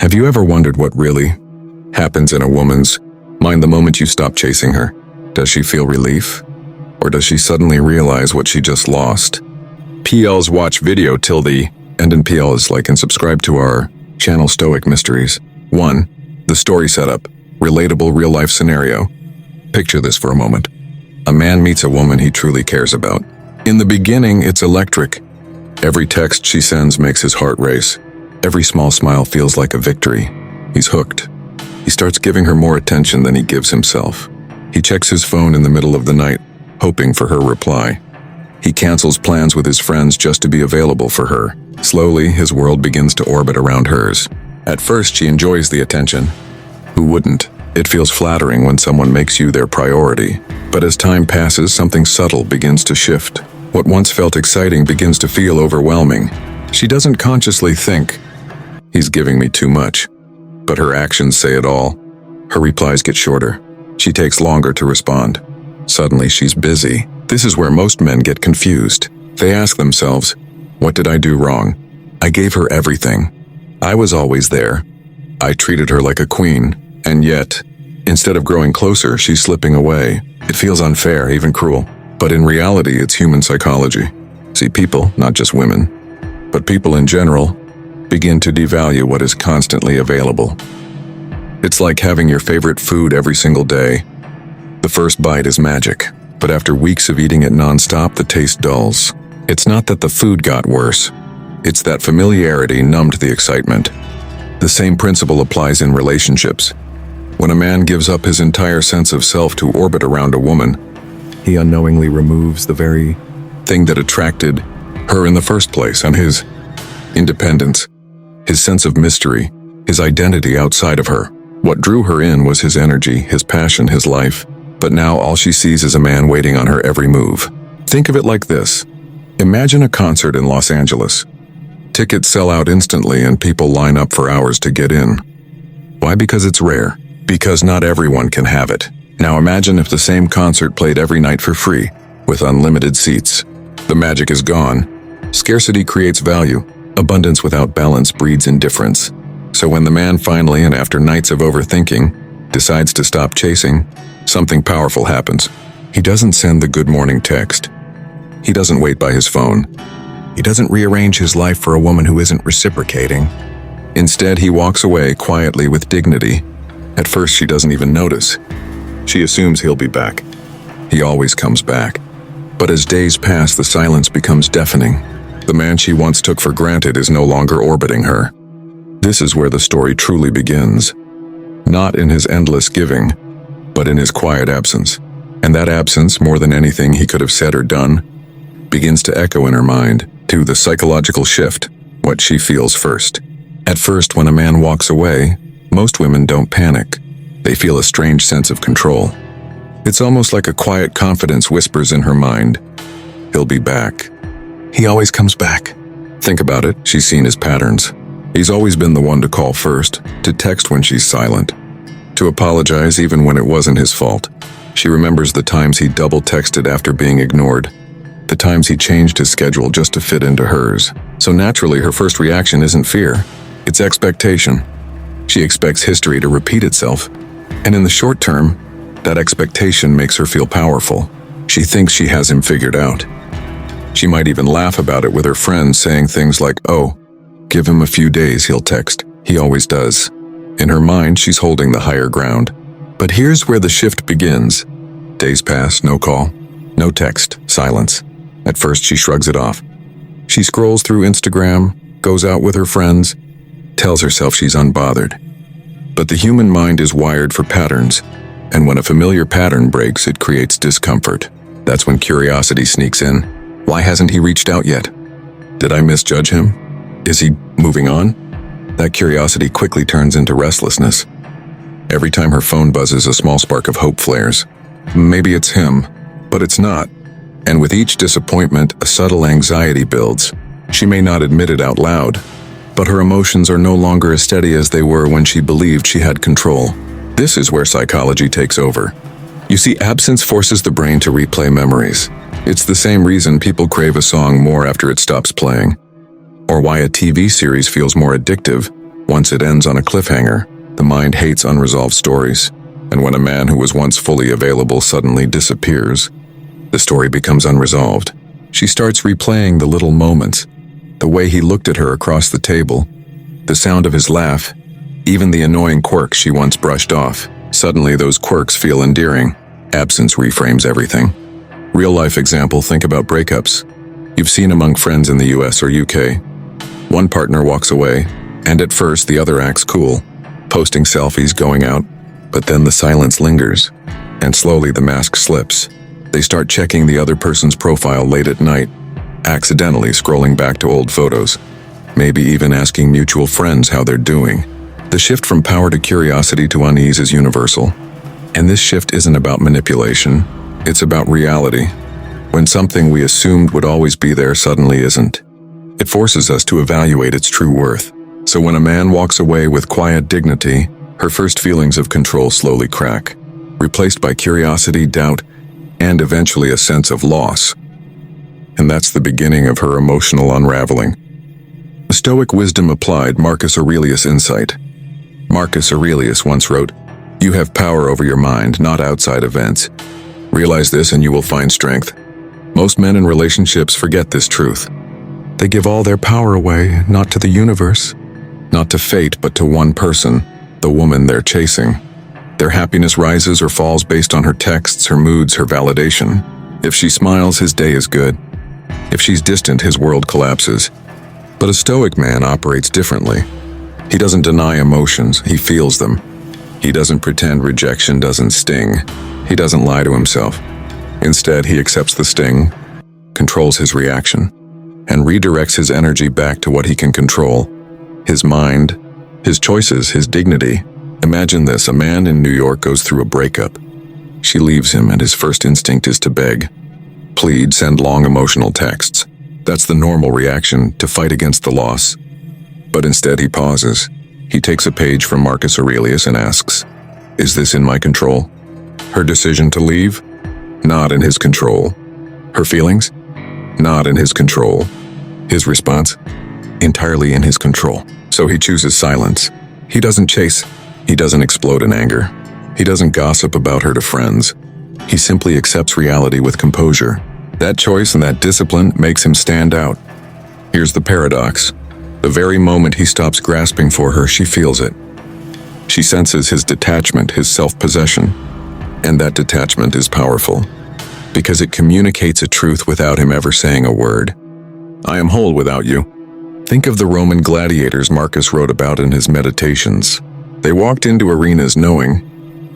Have you ever wondered what really happens in a woman's mind the moment you stop chasing her? Does she feel relief? Or does she suddenly realize what she just lost? PL's watch video till the end, and PL is like and subscribe to our channel Stoic Mysteries. 1. The story setup. Relatable real-life scenario. Picture this for a moment. A man meets a woman he truly cares about. In the beginning, it's electric. Every text she sends makes his heart race. Every small smile feels like a victory. He's hooked. He starts giving her more attention than he gives himself. He checks his phone in the middle of the night, hoping for her reply. He cancels plans with his friends just to be available for her. Slowly, his world begins to orbit around hers. At first, she enjoys the attention. Who wouldn't? It feels flattering when someone makes you their priority. But as time passes, something subtle begins to shift. What once felt exciting begins to feel overwhelming. She doesn't consciously think, "He's giving me too much." But her actions say it all. Her replies get shorter. She takes longer to respond. Suddenly, she's busy. This is where most men get confused. They ask themselves, what did I do wrong? I gave her everything. I was always there. I treated her like a queen. And yet, instead of growing closer, she's slipping away. It feels unfair, even cruel. But in reality, it's human psychology. See, people, not just women, but people in general, begin to devalue what is constantly available. It's like having your favorite food every single day. The first bite is magic, but after weeks of eating it nonstop, the taste dulls. It's not that the food got worse. It's that familiarity numbed the excitement. The same principle applies in relationships. When a man gives up his entire sense of self to orbit around a woman, he unknowingly removes the very thing that attracted her in the first place, and his independence, his sense of mystery, his identity outside of her. What drew her in was his energy, his passion, his life. But now all she sees is a man waiting on her every move. Think of it like this. Imagine a concert in Los Angeles. Tickets sell out instantly and people line up for hours to get in. Why? Because it's rare. Because not everyone can have it. Now imagine if the same concert played every night for free, with unlimited seats. The magic is gone. Scarcity creates value. Abundance without balance breeds indifference. So when the man finally, and after nights of overthinking, decides to stop chasing, something powerful happens. He doesn't send the good morning text. He doesn't wait by his phone. He doesn't rearrange his life for a woman who isn't reciprocating. Instead, he walks away quietly with dignity. At first, she doesn't even notice. She assumes he'll be back. He always comes back. But as days pass, the silence becomes deafening. The man she once took for granted is no longer orbiting her. This is where the story truly begins. Not in his endless giving, but in his quiet absence. And that absence, more than anything he could have said or done, begins to echo in her mind, to the psychological shift, what she feels first. At first, when a man walks away, most women don't panic. They feel a strange sense of control. It's almost like a quiet confidence whispers in her mind. He'll be back. He always comes back. Think about it, she's seen his patterns. He's always been the one to call first, to text when she's silent, to apologize even when it wasn't his fault. She remembers the times he double texted after being ignored, the times he changed his schedule just to fit into hers. So naturally, her first reaction isn't fear, it's expectation. She expects history to repeat itself, and in the short term, that expectation makes her feel powerful. She thinks she has him figured out. She might even laugh about it with her friends, saying things like, "Oh, give him a few days, he'll text. He always does." In her mind, she's holding the higher ground. But here's where the shift begins. Days pass, no call, no text, silence. At first, she shrugs it off. She scrolls through Instagram, goes out with her friends, tells herself she's unbothered. But the human mind is wired for patterns, and when a familiar pattern breaks, it creates discomfort. That's when curiosity sneaks in. Why hasn't he reached out yet? Did I misjudge him? Is he moving on? That curiosity quickly turns into restlessness. Every time her phone buzzes, a small spark of hope flares. Maybe it's him, but it's not. And with each disappointment, a subtle anxiety builds. She may not admit it out loud, but her emotions are no longer as steady as they were when she believed she had control. This is where psychology takes over. You see, absence forces the brain to replay memories. It's the same reason people crave a song more after it stops playing, or why a TV series feels more addictive Once it ends on a cliffhanger, the mind hates unresolved stories, and when a man who was once fully available suddenly disappears, the story becomes unresolved. She starts replaying the little moments, the way he looked at her across the table, the sound of his laugh, even the annoying quirks she once brushed off. Suddenly those quirks feel endearing. Absence reframes everything. Real-life example, think about breakups. You've seen among friends in the US or UK. One partner walks away, and at first the other acts cool, posting selfies, going out, but then the silence lingers, and slowly the mask slips. They start checking the other person's profile late at night, accidentally scrolling back to old photos, maybe even asking mutual friends how they're doing. The shift from power to curiosity to unease is universal. And this shift isn't about manipulation, it's about reality. When something we assumed would always be there suddenly isn't. It forces us to evaluate its true worth. So when a man walks away with quiet dignity, her first feelings of control slowly crack, replaced by curiosity, doubt, and eventually a sense of loss. And that's the beginning of her emotional unraveling. Stoic wisdom applied, Marcus Aurelius insight. Marcus Aurelius once wrote, "You have power over your mind, not outside events. Realize this and you will find strength." Most men in relationships forget this truth. They give all their power away, not to the universe, not to fate, but to one person, the woman they're chasing. Their happiness rises or falls based on her texts, her moods, her validation. If she smiles, his day is good. If she's distant, his world collapses. But a Stoic man operates differently. He doesn't deny emotions, he feels them. He doesn't pretend rejection doesn't sting. He doesn't lie to himself. Instead, he accepts the sting, controls his reaction, and redirects his energy back to what he can control: his mind, his choices, his dignity. Imagine this: a man in New York goes through a breakup. She leaves him, and his first instinct is to beg, plead, send long emotional texts. That's the normal reaction, to fight against the loss. But instead he pauses. He takes a page from Marcus Aurelius and asks, "Is this in my control?" Her decision to leave? Not in his control. Her feelings? Not in his control. His response? Entirely in his control. So he chooses silence. He doesn't chase. He doesn't explode in anger. He doesn't gossip about her to friends. He simply accepts reality with composure. That choice and that discipline makes him stand out. Here's the paradox. The very moment he stops grasping for her, she feels it. She senses his detachment, his self-possession. And that detachment is powerful, because it communicates a truth without him ever saying a word. I am whole without you. Think of the Roman gladiators Marcus wrote about in his Meditations. They walked into arenas knowing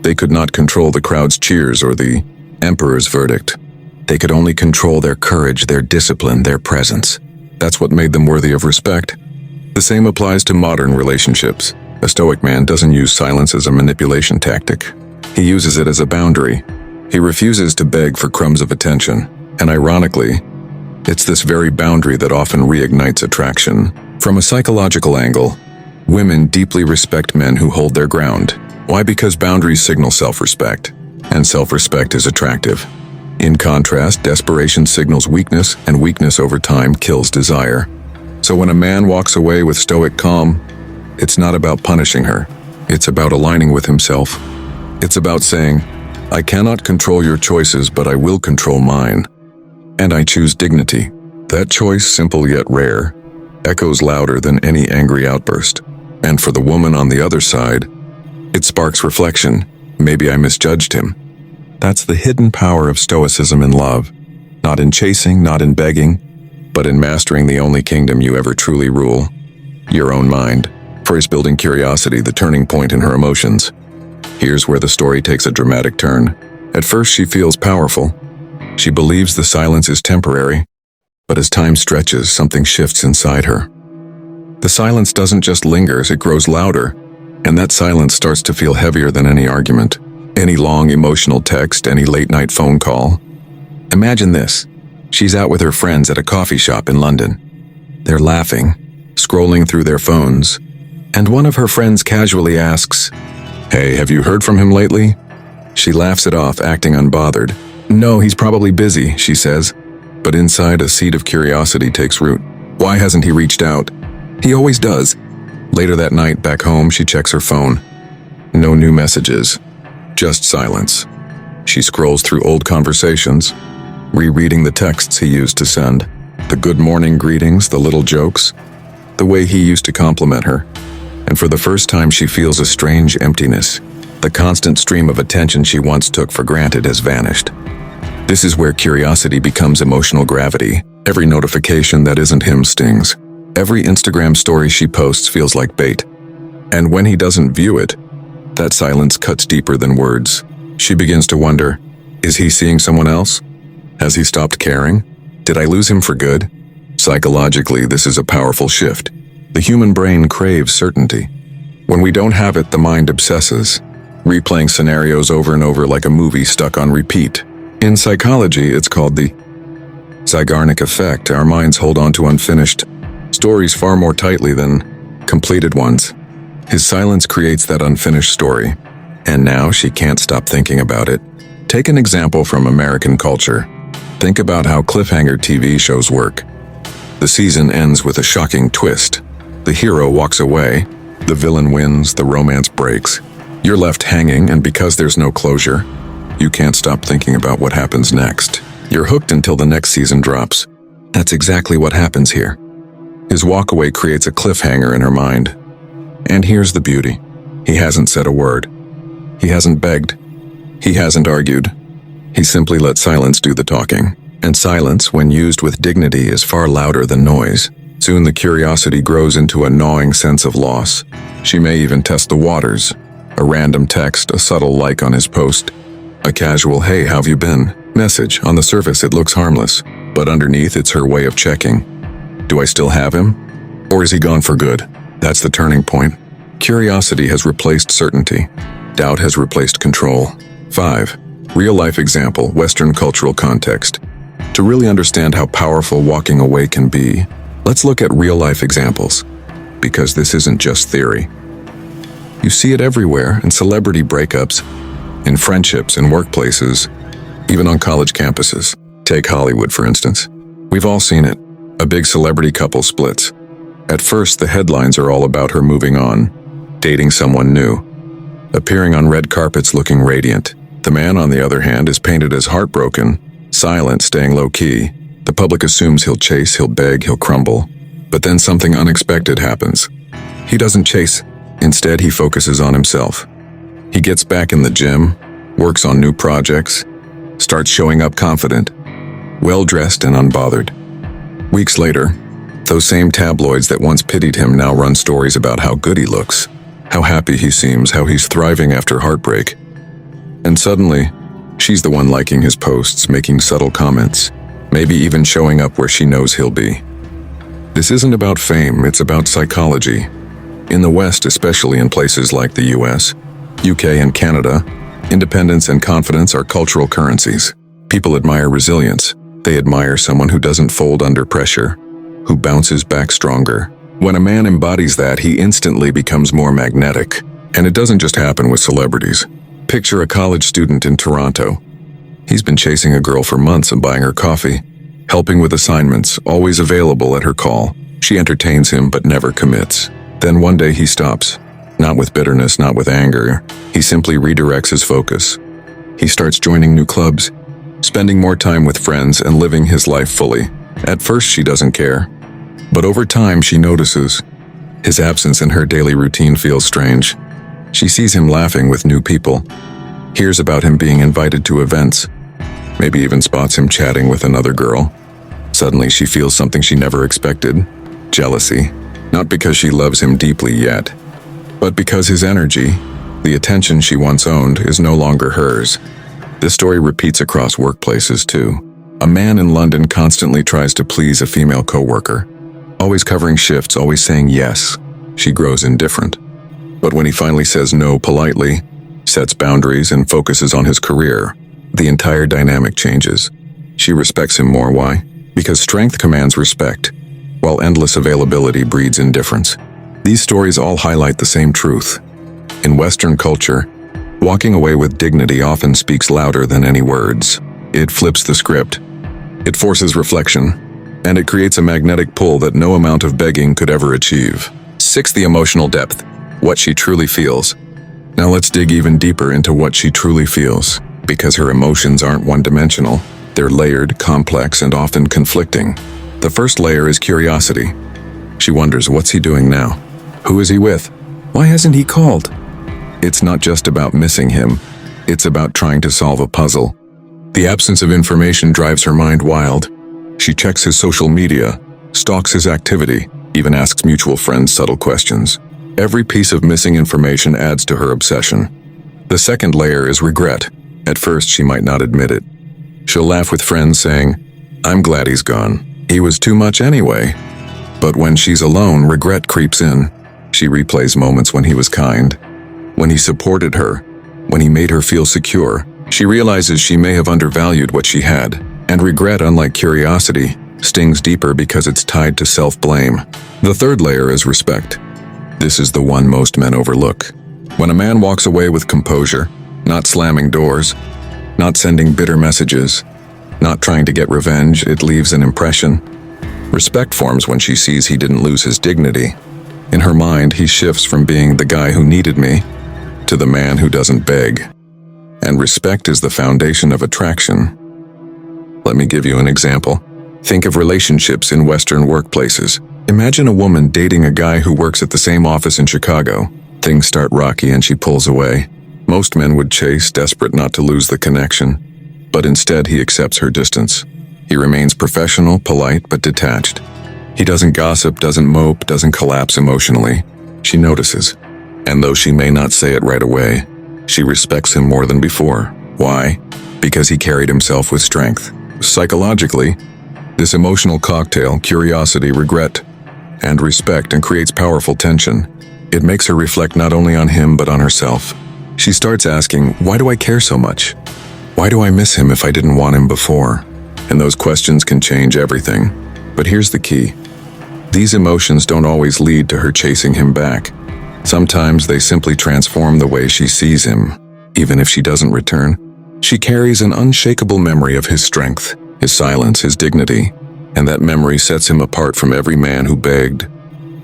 they could not control the crowd's cheers or the emperor's verdict. They could only control their courage, their discipline, their presence. That's what made them worthy of respect. The same applies to modern relationships. A Stoic man doesn't use silence as a manipulation tactic. He uses it as a boundary. He refuses to beg for crumbs of attention. And ironically, it's this very boundary that often reignites attraction. From a psychological angle, women deeply respect men who hold their ground. Why? Because boundaries signal self-respect, and self-respect is attractive. In contrast, desperation signals weakness, and weakness over time kills desire. So when a man walks away with stoic calm, it's not about punishing her. It's about aligning with himself. It's about saying, I cannot control your choices, but I will control mine. And I choose dignity. That choice, simple yet rare, echoes louder than any angry outburst. And for the woman on the other side, it sparks reflection. Maybe I misjudged him. That's the hidden power of Stoicism in love. Not in chasing, not in begging, but in mastering the only kingdom you ever truly rule, your own mind. First, building curiosity, the turning point in her emotions. Here's where the story takes a dramatic turn. At first, she feels powerful. She believes the silence is temporary, but as time stretches, something shifts inside her. The silence doesn't just linger, it grows louder, and that silence starts to feel heavier than any argument, any long emotional text, any late-night phone call. Imagine this. She's out with her friends at a coffee shop in London. They're laughing, scrolling through their phones, and one of her friends casually asks, "Hey, have you heard from him lately?" She laughs it off, acting unbothered. "No, he's probably busy," she says. But inside, a seed of curiosity takes root. Why hasn't he reached out? He always does. Later that night, back home, she checks her phone. No new messages, just silence. She scrolls through old conversations, rereading the texts he used to send, the good morning greetings, the little jokes, the way he used to compliment her. And for the first time, she feels a strange emptiness. The constant stream of attention she once took for granted has vanished. This is where curiosity becomes emotional gravity. Every notification that isn't him stings. Every Instagram story she posts feels like bait. And when he doesn't view it, that silence cuts deeper than words. She begins to wonder, is he seeing someone else? Has he stopped caring? Did I lose him for good? Psychologically, this is a powerful shift. The human brain craves certainty. When we don't have it, the mind obsesses, replaying scenarios over and over like a movie stuck on repeat. In psychology, it's called the Zeigarnik effect. Our minds hold on to unfinished stories far more tightly than completed ones. His silence creates that unfinished story, and now she can't stop thinking about it. Take an example from American culture. Think about how cliffhanger TV shows work. The season ends with a shocking twist. The hero walks away, the villain wins, the romance breaks. You're left hanging, and because there's no closure, you can't stop thinking about what happens next. You're hooked until the next season drops. That's exactly what happens here. His walkaway creates a cliffhanger in her mind. And here's the beauty. He hasn't said a word. He hasn't begged. He hasn't argued. He simply let silence do the talking. And silence, when used with dignity, is far louder than noise. Soon the curiosity grows into a gnawing sense of loss. She may even test the waters. A random text, a subtle like on his post, a casual "Hey, how've you been?" message. On the surface, it looks harmless, but underneath, it's her way of checking. Do I still have him? Or is he gone for good? That's the turning point. Curiosity has replaced certainty. Doubt has replaced control. 5. Real-life example, Western cultural context. To really understand how powerful walking away can be, let's look at real-life examples, because this isn't just theory. You see it everywhere, in celebrity breakups, in friendships, in workplaces, even on college campuses. Take Hollywood, for instance. We've all seen it. A big celebrity couple splits. At first, the headlines are all about her moving on, dating someone new, appearing on red carpets looking radiant. The man, on the other hand, is painted as heartbroken, silent, staying low-key. The public assumes he'll chase, he'll beg, he'll crumble. But then something unexpected happens. He doesn't chase. Instead, he focuses on himself. He gets back in the gym, works on new projects, starts showing up confident, well-dressed and unbothered. Weeks later, those same tabloids that once pitied him now run stories about how good he looks, how happy he seems, how he's thriving after heartbreak. And suddenly, she's the one liking his posts, making subtle comments, maybe even showing up where she knows he'll be. This isn't about fame, it's about psychology. In the West, especially in places like the US, UK, and Canada, independence and confidence are cultural currencies. People admire resilience. They admire someone who doesn't fold under pressure, who bounces back stronger. When a man embodies that, he instantly becomes more magnetic. And it doesn't just happen with celebrities. Picture a college student in Toronto. He's been chasing a girl for months and buying her coffee, helping with assignments, always available at her call. She entertains him but never commits. Then one day he stops. Not with bitterness, not with anger. He simply redirects his focus. He starts joining new clubs, spending more time with friends and living his life fully. At first she doesn't care, but over time she notices. His absence in her daily routine feels strange. She sees him laughing with new people, hears about him being invited to events, maybe even spots him chatting with another girl. Suddenly she feels something she never expected, jealousy. Not because she loves him deeply yet, but because his energy, the attention she once owned, is no longer hers. This story repeats across workplaces too. A man in London constantly tries to please a female coworker, always covering shifts, always saying yes. She grows indifferent. But when he finally says no politely, sets boundaries, and focuses on his career, the entire dynamic changes. She respects him more. Why? Because strength commands respect, while endless availability breeds indifference. These stories all highlight the same truth. In Western culture, walking away with dignity often speaks louder than any words. It flips the script. It forces reflection, and it creates a magnetic pull that no amount of begging could ever achieve. 6. The emotional depth. What she truly feels. Now let's dig even deeper into what she truly feels, because her emotions aren't one-dimensional. They're layered, complex, and often conflicting. The first layer is curiosity. She wonders, what's he doing now? Who is he with? Why hasn't he called? It's not just about missing him. It's about trying to solve a puzzle. The absence of information drives her mind wild. She checks his social media, stalks his activity, even asks mutual friends subtle questions. Every piece of missing information adds to her obsession. The second layer is regret. At first, she might not admit it. She'll laugh with friends saying, "I'm glad he's gone. He was too much anyway." But when she's alone, regret creeps in. She replays moments when he was kind, when he supported her, when he made her feel secure. She realizes she may have undervalued what she had. And regret, unlike curiosity, stings deeper because it's tied to self-blame. The third layer is respect. This is the one most men overlook. When a man walks away with composure, not slamming doors, not sending bitter messages, not trying to get revenge, it leaves an impression. Respect forms when she sees he didn't lose his dignity. In her mind, he shifts from being the guy who needed me to the man who doesn't beg. And respect is the foundation of attraction. Let me give you an example. Think of relationships in Western workplaces. Imagine a woman dating a guy who works at the same office in Chicago. Things start rocky and she pulls away. Most men would chase, desperate not to lose the connection. But instead, he accepts her distance. He remains professional, polite, but detached. He doesn't gossip, doesn't mope, doesn't collapse emotionally. She notices. And though she may not say it right away, she respects him more than before. Why? Because he carried himself with strength. Psychologically, this emotional cocktail, curiosity, regret, and respect, and creates powerful tension. It makes her reflect not only on him but on herself. She starts asking, why do I care so much? Why do I miss him if I didn't want him before? And those questions can change everything. But here's the key. These emotions don't always lead to her chasing him back. Sometimes they simply transform the way she sees him. Even if she doesn't return, she carries an unshakable memory of his strength, his silence, his dignity, and that memory sets him apart from every man who begged,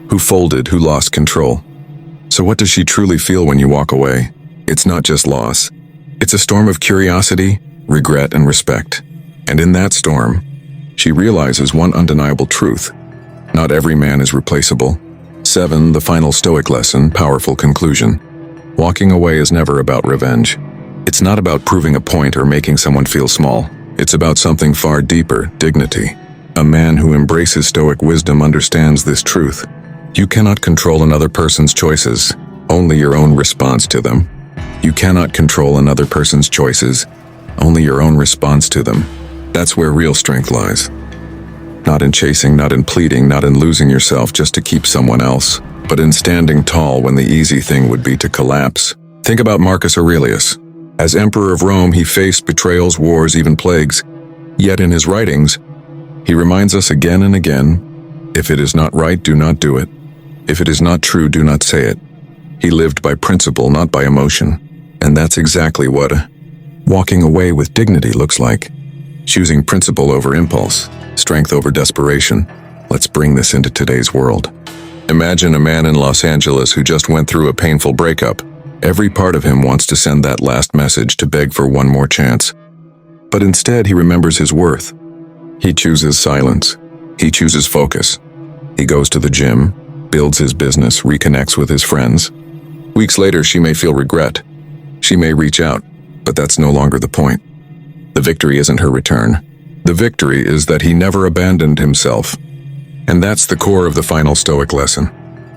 who folded, who lost control. So what does she truly feel when you walk away? It's not just loss. It's a storm of curiosity, regret, and respect. And in that storm, she realizes one undeniable truth. Not every man is replaceable. 7. The final Stoic lesson, powerful conclusion. Walking away is never about revenge. It's not about proving a point or making someone feel small. It's about something far deeper, dignity. A man who embraces Stoic wisdom understands this truth. You cannot control another person's choices, only your own response to them. You cannot control another person's choices, only your own response to them. That's where real strength lies. Not in chasing, not in pleading, not in losing yourself just to keep someone else, but in standing tall when the easy thing would be to collapse. Think about Marcus Aurelius. As emperor of Rome, he faced betrayals, wars, even plagues. Yet in his writings, he reminds us again and again, if it is not right, do not do it. If it is not true, do not say it. He lived by principle, not by emotion. And that's exactly what walking away with dignity looks like. Choosing principle over impulse, strength over desperation. Let's bring this into today's world. Imagine a man in Los Angeles who just went through a painful breakup. Every part of him wants to send that last message to beg for one more chance. But instead, he remembers his worth. He chooses silence. He chooses focus. He goes to the gym, builds his business, reconnects with his friends. Weeks later, she may feel regret. She may reach out, but that's no longer the point. The victory isn't her return. The victory is that he never abandoned himself. And that's the core of the final Stoic lesson.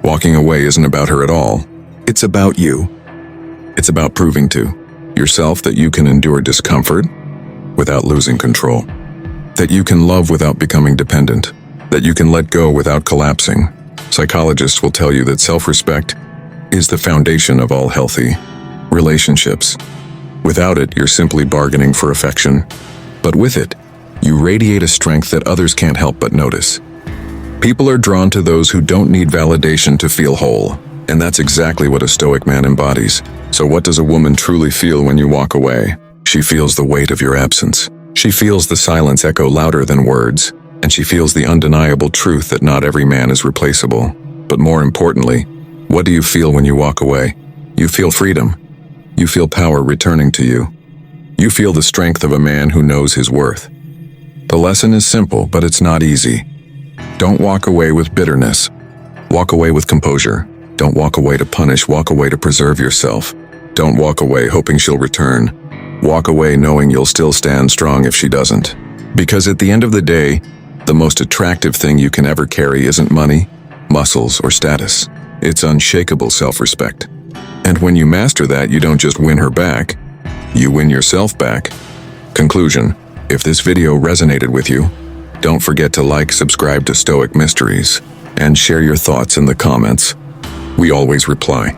Walking away isn't about her at all. It's about you. It's about proving to yourself that you can endure discomfort without losing control, that you can love without becoming dependent, that you can let go without collapsing. Psychologists will tell you that self-respect is the foundation of all healthy relationships. Without it, you're simply bargaining for affection. But with it, you radiate a strength that others can't help but notice. People are drawn to those who don't need validation to feel whole. And that's exactly what a Stoic man embodies. So what does a woman truly feel when you walk away? She feels the weight of your absence. She feels the silence echo louder than words. And she feels the undeniable truth that not every man is replaceable. But more importantly, what do you feel when you walk away? You feel freedom. You feel power returning to you. You feel the strength of a man who knows his worth. The lesson is simple, but it's not easy. Don't walk away with bitterness. Walk away with composure. Don't walk away to punish, walk away to preserve yourself. Don't walk away hoping she'll return. Walk away knowing you'll still stand strong if she doesn't. Because at the end of the day, the most attractive thing you can ever carry isn't money, muscles, or status. It's unshakable self-respect. And when you master that, you don't just win her back, you win yourself back. Conclusion: if this video resonated with you, don't forget to like, subscribe to Stoic Mysteries, and share your thoughts in the comments. We always reply.